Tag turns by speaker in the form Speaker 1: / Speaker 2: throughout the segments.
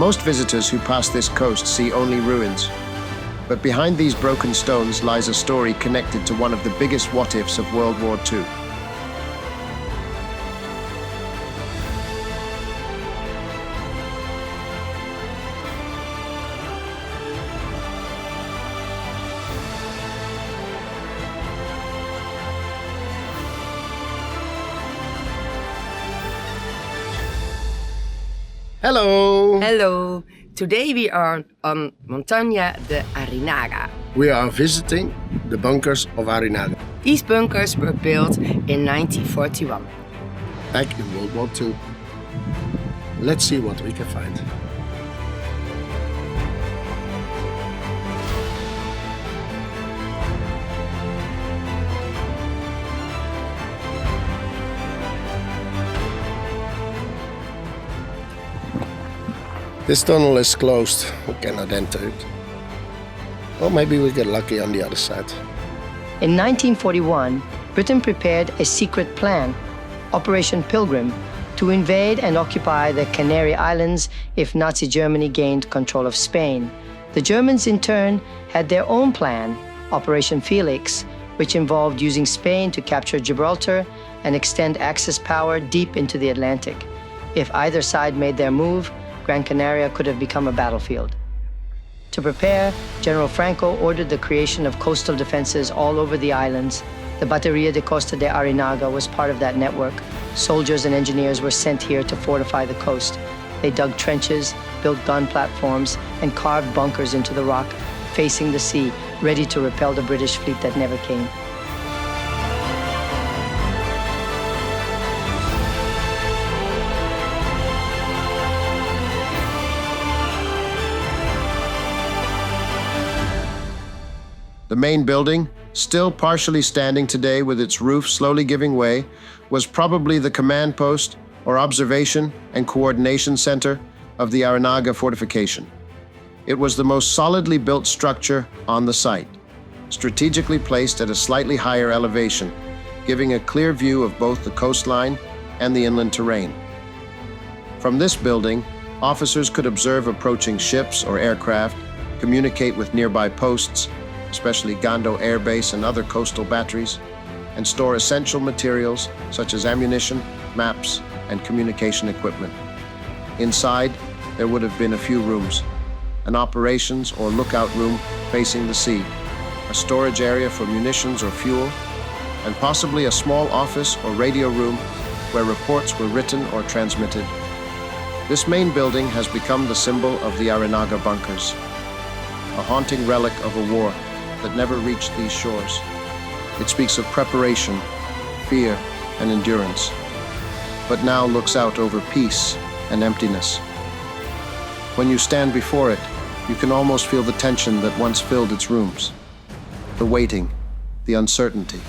Speaker 1: Most visitors who pass this coast see only ruins. But behind these broken stones lies a story connected to one of the biggest what-ifs of World War II.
Speaker 2: Hello!
Speaker 3: Hello! Today we are on Montaña de Arinaga.
Speaker 2: We are visiting the bunkers of Arinaga.
Speaker 3: These bunkers were built in 1941.
Speaker 2: Back in World War II. Let's see what we can find. This tunnel is closed. We cannot enter it. Or maybe we get lucky on the other side.
Speaker 4: In 1941, Britain prepared a secret plan, Operation Pilgrim, to invade and occupy the Canary Islands if Nazi Germany gained control of Spain. The Germans, in turn, had their own plan, Operation Felix, which involved using Spain to capture Gibraltar and extend Axis power deep into the Atlantic. If either side made their move, Gran Canaria could have become a battlefield. To prepare, General Franco ordered the creation of coastal defenses all over the islands. The Bateria de Costa de Arinaga was part of that network. Soldiers and engineers were sent here to fortify the coast. They dug trenches, built gun platforms, and carved bunkers into the rock, facing the sea, ready to repel the British fleet that never came.
Speaker 1: The main building, still partially standing today with its roof slowly giving way, was probably the command post or observation and coordination center of the Arinaga fortification. It was the most solidly built structure on the site, strategically placed at a slightly higher elevation, giving a clear view of both the coastline and the inland terrain. From this building, officers could observe approaching ships or aircraft, communicate with nearby posts, especially Gando Air Base and other coastal batteries, and store essential materials such as ammunition, maps, and communication equipment. Inside, there would have been a few rooms, an operations or lookout room facing the sea, a storage area for munitions or fuel, and possibly a small office or radio room where reports were written or transmitted. This main building has become the symbol of the Arinaga bunkers, a haunting relic of a war that never reached these shores. It speaks of preparation, fear, and endurance, but now looks out over peace and emptiness. When you stand before it, you can almost feel the tension that once filled its rooms. The waiting, the uncertainty,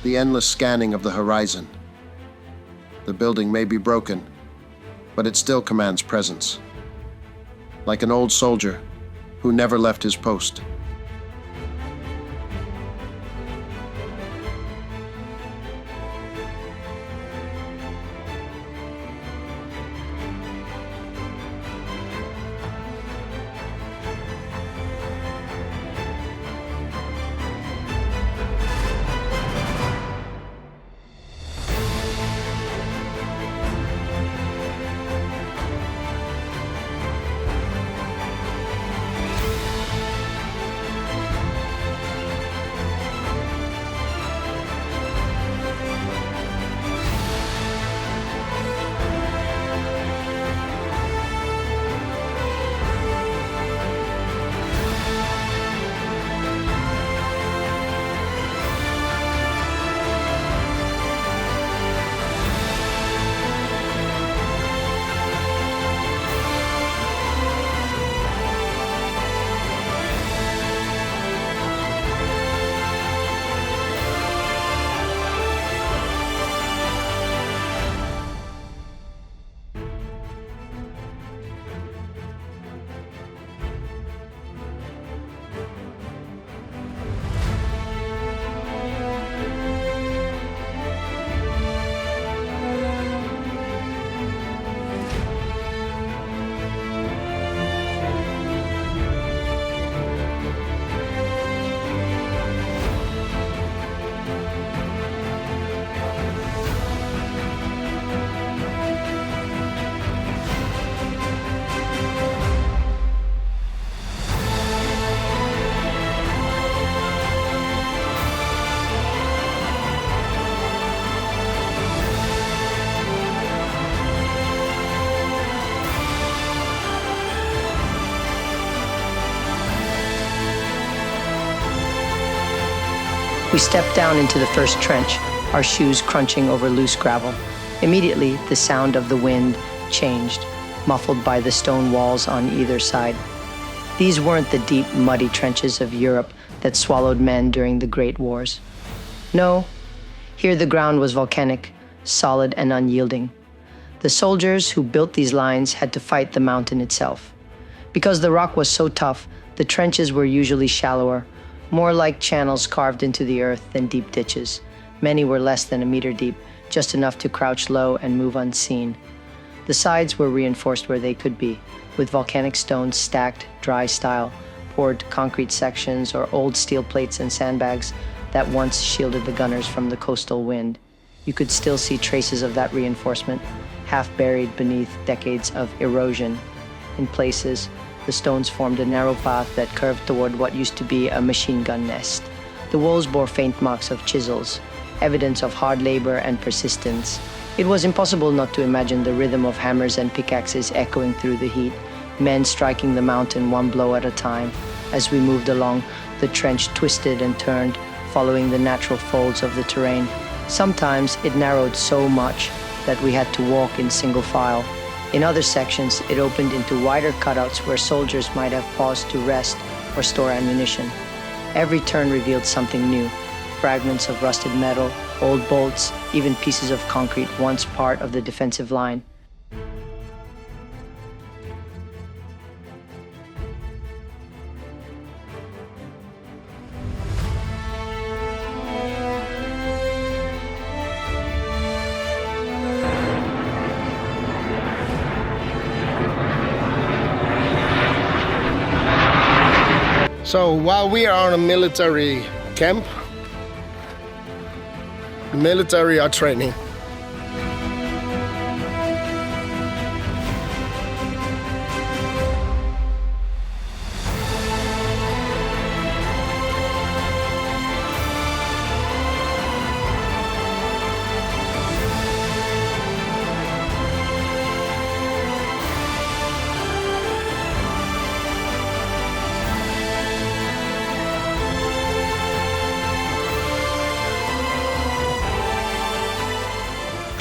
Speaker 1: the endless scanning of the horizon. The building may be broken, but it still commands presence. Like an old soldier who never left his post.
Speaker 4: We stepped down into the first trench, our shoes crunching over loose gravel. Immediately, the sound of the wind changed, muffled by the stone walls on either side. These weren't the deep, muddy trenches of Europe that swallowed men during the Great Wars. No, here the ground was volcanic, solid and unyielding. The soldiers who built these lines had to fight the mountain itself. Because the rock was so tough, the trenches were usually shallower, more like channels carved into the earth than deep ditches. Many were less than a meter deep, just enough to crouch low and move unseen. The sides were reinforced where they could be, with volcanic stones stacked, dry style, poured concrete sections or old steel plates and sandbags that once shielded the gunners from the coastal wind. You could still see traces of that reinforcement, half buried beneath decades of erosion. In places, the stones formed a narrow path that curved toward what used to be a machine gun nest. The walls bore faint marks of chisels, evidence of hard labor and persistence. It was impossible not to imagine the rhythm of hammers and pickaxes echoing through the heat, men striking the mountain one blow at a time. As we moved along, the trench twisted and turned, following the natural folds of the terrain. Sometimes it narrowed so much that we had to walk in single file. In other sections, it opened into wider cutouts where soldiers might have paused to rest or store ammunition. Every turn revealed something new: fragments of rusted metal, old bolts, even pieces of concrete once part of the defensive line.
Speaker 2: So while we are on a military camp, the military are training.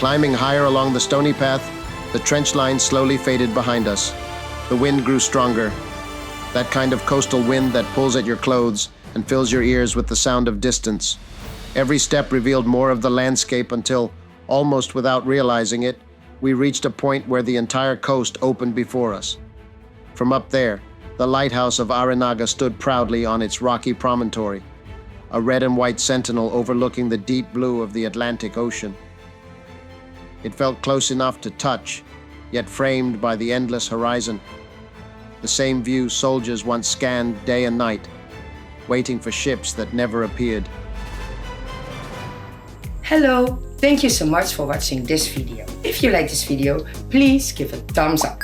Speaker 1: Climbing higher along the stony path, the trench line slowly faded behind us. The wind grew stronger, that kind of coastal wind that pulls at your clothes and fills your ears with the sound of distance. Every step revealed more of the landscape until, almost without realizing it, we reached a point where the entire coast opened before us. From up there, the lighthouse of Arinaga stood proudly on its rocky promontory, a red and white sentinel overlooking the deep blue of the Atlantic Ocean. It felt close enough to touch, yet framed by the endless horizon. The same view soldiers once scanned day and night, waiting for ships that never appeared.
Speaker 3: Hello, thank you so much for watching this video. If you like this video, please give a thumbs up.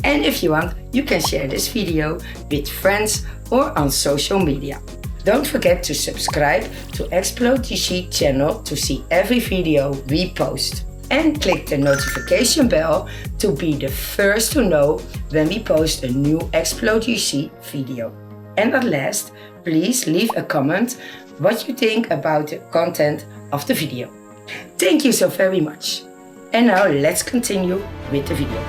Speaker 3: And if you want, you can share this video with friends or on social media. Don't forget to subscribe to ExploGC channel to see every video we post. And click the notification bell to be the first to know when we post a new ExploGC video. And at last, please leave a comment what you think about the content of the video. Thank you so very much. And now let's continue with the video.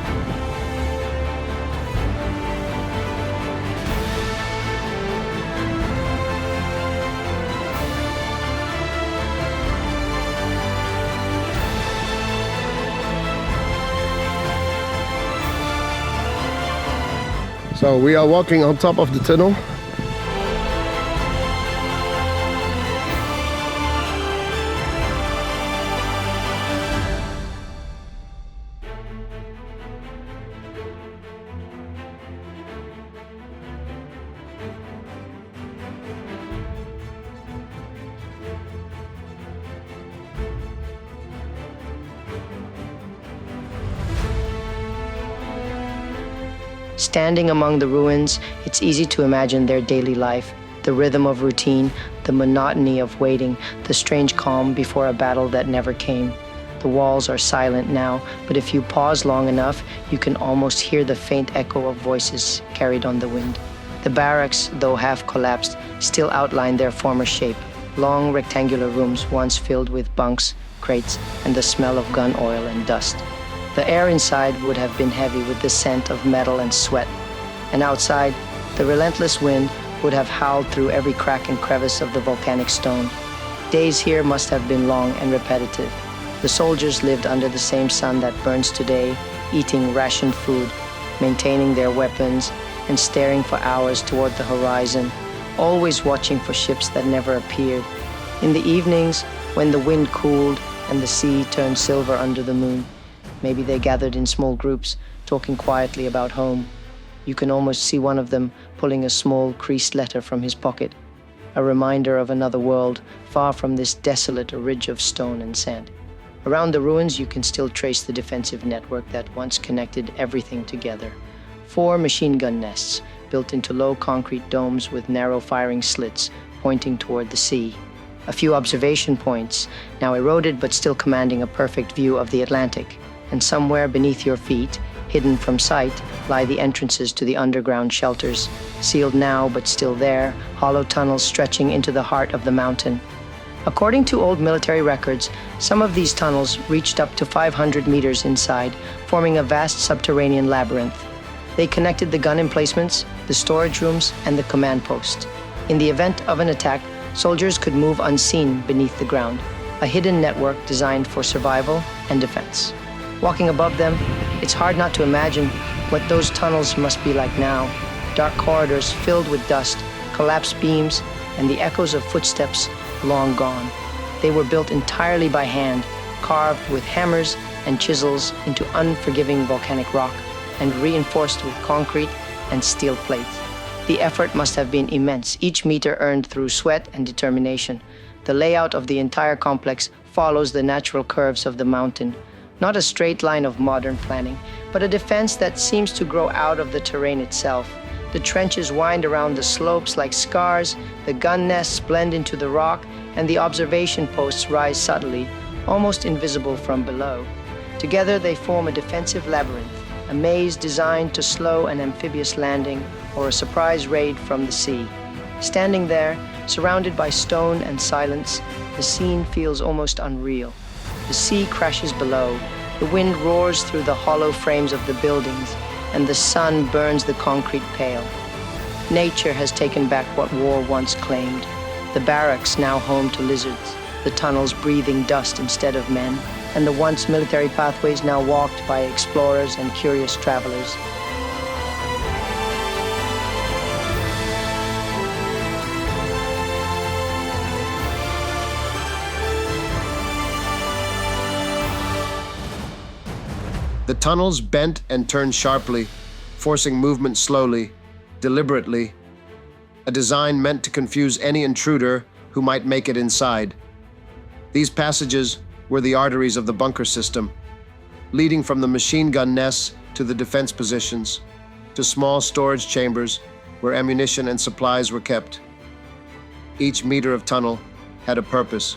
Speaker 2: So we are walking on top of the tunnel.
Speaker 4: Standing among the ruins, it's easy to imagine their daily life, the rhythm of routine, the monotony of waiting, the strange calm before a battle that never came. The walls are silent now, but if you pause long enough, you can almost hear the faint echo of voices carried on the wind. The barracks, though half collapsed, still outline their former shape, long rectangular rooms once filled with bunks, crates, and the smell of gun oil and dust. The air inside would have been heavy with the scent of metal and sweat, and outside, the relentless wind would have howled through every crack and crevice of the volcanic stone. Days here must have been long and repetitive. The soldiers lived under the same sun that burns today, eating rationed food, maintaining their weapons, and staring for hours toward the horizon, always watching for ships that never appeared. In the evenings, when the wind cooled and the sea turned silver under the moon, maybe they gathered in small groups, talking quietly about home. You can almost see one of them pulling a small creased letter from his pocket, a reminder of another world, far from this desolate ridge of stone and sand. Around the ruins, you can still trace the defensive network that once connected everything together. 4 machine gun nests, built into low concrete domes with narrow firing slits pointing toward the sea. A few observation points, now eroded but still commanding a perfect view of the Atlantic. And somewhere beneath your feet, hidden from sight, lie the entrances to the underground shelters, sealed now but still there, hollow tunnels stretching into the heart of the mountain. According to old military records, some of these tunnels reached up to 500 meters inside, forming a vast subterranean labyrinth. They connected the gun emplacements, the storage rooms, and the command post. In the event of an attack, soldiers could move unseen beneath the ground, a hidden network designed for survival and defense. Walking above them, it's hard not to imagine what those tunnels must be like now. Dark corridors filled with dust, collapsed beams, and the echoes of footsteps long gone. They were built entirely by hand, carved with hammers and chisels into unforgiving volcanic rock, and reinforced with concrete and steel plates. The effort must have been immense, each meter earned through sweat and determination. The layout of the entire complex follows the natural curves of the mountain, not a straight line of modern planning, but a defense that seems to grow out of the terrain itself. The trenches wind around the slopes like scars, the gun nests blend into the rock, and the observation posts rise subtly, almost invisible from below. Together they form a defensive labyrinth, a maze designed to slow an amphibious landing or a surprise raid from the sea. Standing there, surrounded by stone and silence, the scene feels almost unreal. The sea crashes below, the wind roars through the hollow frames of the buildings, and the sun burns the concrete pale. Nature has taken back what war once claimed. The barracks now home to lizards, the tunnels breathing dust instead of men, and the once military pathways now walked by explorers and curious travelers.
Speaker 1: The tunnels bent and turned sharply, forcing movement slowly, deliberately, a design meant to confuse any intruder who might make it inside. These passages were the arteries of the bunker system, leading from the machine gun nests to the defense positions, to small storage chambers where ammunition and supplies were kept. Each meter of tunnel had a purpose.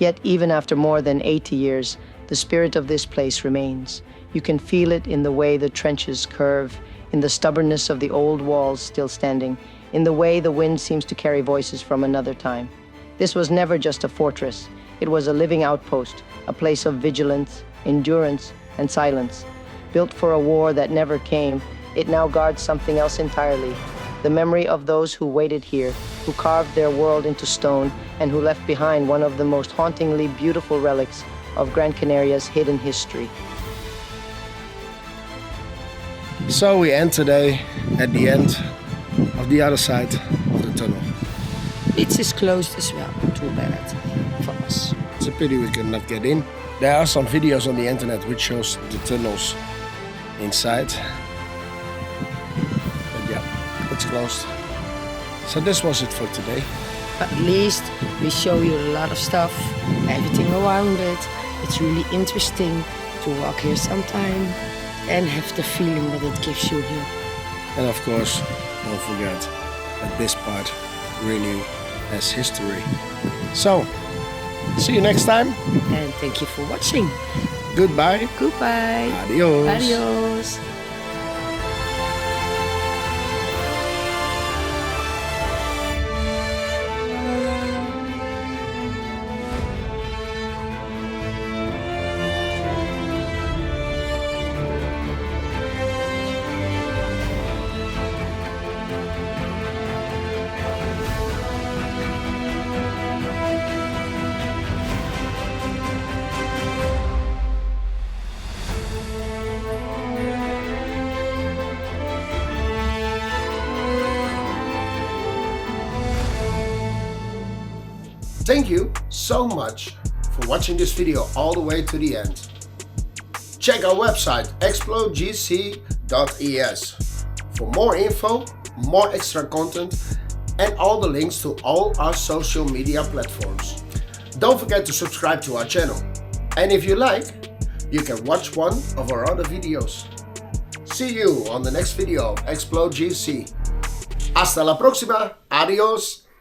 Speaker 4: Yet even after more than 80 years, the spirit of this place remains. You can feel it in the way the trenches curve, in the stubbornness of the old walls still standing, in the way the wind seems to carry voices from another time. This was never just a fortress. It was a living outpost, a place of vigilance, endurance, and silence. Built for a war that never came, it now guards something else entirely. The memory of those who waited here, who carved their world into stone, and who left behind one of the most hauntingly beautiful relics of Gran Canaria's hidden history.
Speaker 2: So we end today at the end of the other side of the tunnel.
Speaker 3: It is closed as well, too bad for us.
Speaker 2: It's a pity we could not get in. There are some videos on the internet which shows the tunnels inside. But yeah, it's closed. So this was it for today.
Speaker 3: At least we show you a lot of stuff, everything around it. It's really interesting to walk here sometime and have the feeling that it gives you here.
Speaker 2: And of course, don't forget that this part really has history. So, see you next time.
Speaker 3: And thank you for watching.
Speaker 2: Goodbye.
Speaker 3: Goodbye.
Speaker 2: Adios.
Speaker 3: Adios.
Speaker 2: Thank you so much for watching this video all the way to the end. Check our website ExploGC.es for more info, more extra content, and all the links to all our social media platforms. Don't forget to subscribe to our channel. And if you like, you can watch one of our other videos. See you on the next video of ExploGC. Hasta la próxima. Adios.